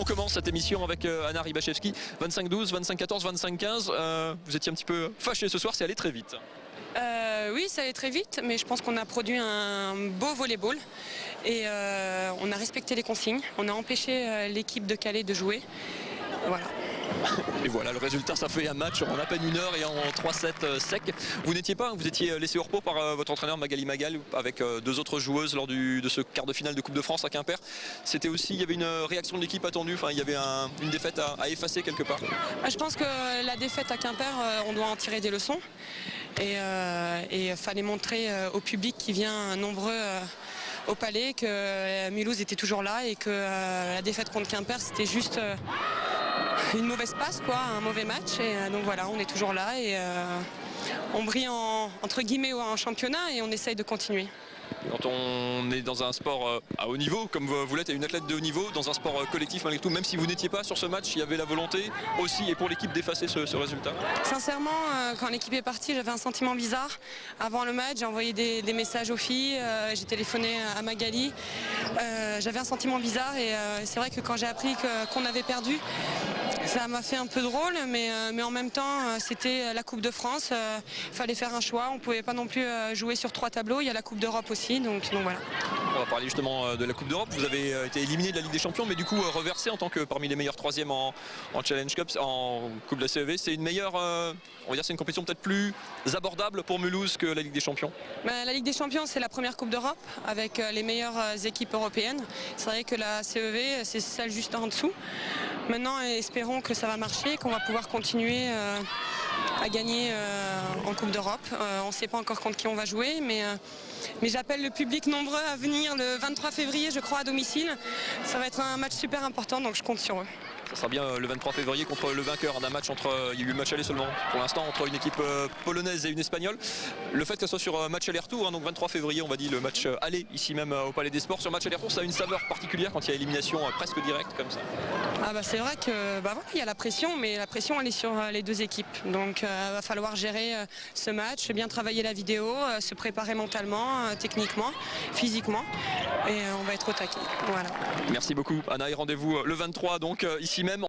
On commence cette émission avec Anna Ribachevski, 25-12, 25-14, 25-15. Vous étiez un petit peu fâché ce soir, c'est allé très vite. Oui, ça allait très vite, mais je pense qu'on a produit un beau volleyball et on a respecté les consignes. On a empêché l'équipe de Calais de jouer. Voilà. Et voilà, le résultat, ça fait un match en à peine 1 heure et en 3-7 secs. Vous n'étiez pas, vous étiez laissé au repos par votre entraîneur Magali Magal avec 2 autres joueuses lors de ce quart de finale de Coupe de France à Quimper. C'était aussi, il y avait une réaction de l'équipe attendue, enfin, il y avait une défaite à effacer quelque part. Je pense que la défaite à Quimper, on doit en tirer des leçons et fallait montrer au public qui vient nombreux au Palais que Mulhouse était toujours là et que la défaite contre Quimper, c'était juste une mauvaise passe, quoi, un mauvais match. Et donc voilà, on est toujours là et on brille entre guillemets en championnat et on essaye de continuer. Quand on est dans un sport à haut niveau, comme vous l'êtes, une athlète de haut niveau, dans un sport collectif malgré tout, même si vous n'étiez pas sur ce match, il y avait la volonté aussi et pour l'équipe d'effacer ce résultat. Sincèrement, quand l'équipe est partie, j'avais un sentiment bizarre. Avant le match, j'ai envoyé des messages aux filles, j'ai téléphoné à Magali. J'avais un sentiment bizarre et c'est vrai que quand j'ai appris qu'on avait perdu, ça m'a fait un peu drôle, mais en même temps, c'était la Coupe de France. Il fallait faire un choix. On ne pouvait pas non plus jouer sur 3 tableaux. Il y a la Coupe d'Europe aussi, donc voilà. On va parler justement de la Coupe d'Europe. Vous avez été éliminé de la Ligue des Champions, mais du coup reversé en tant que parmi les meilleurs 3e en Challenge Cup, en Coupe de la CEV. C'est une meilleure, on va dire, c'est une compétition peut-être plus abordable pour Mulhouse que la Ligue des Champions. La Ligue des Champions, c'est la première Coupe d'Europe avec les meilleures équipes européennes. C'est vrai que la CEV, c'est celle juste en dessous. Maintenant, espérons que ça va marcher, qu'on va pouvoir continuer à gagner en Coupe d'Europe. On ne sait pas encore contre qui on va jouer, mais j'appelle le public nombreux à venir le 23 février, je crois, à domicile. Ça va être un match super important, donc je compte sur eux. Ça sera bien le 23 février contre le vainqueur d'un match il y a eu le match aller seulement pour l'instant entre une équipe polonaise et une espagnole. Le fait que ce soit sur match aller-retour, donc 23 février, on va dire le match aller ici même au Palais des Sports. Sur match aller-retour, ça a une saveur particulière quand il y a élimination presque directe comme ça. C'est vrai que voilà, il y a la pression, mais la pression elle est sur les 2 équipes. Donc il va falloir gérer ce match, bien travailler la vidéo, se préparer mentalement, techniquement, physiquement, et on va être au taquet. Voilà. Merci beaucoup Anna et rendez-vous le 23 donc ici même.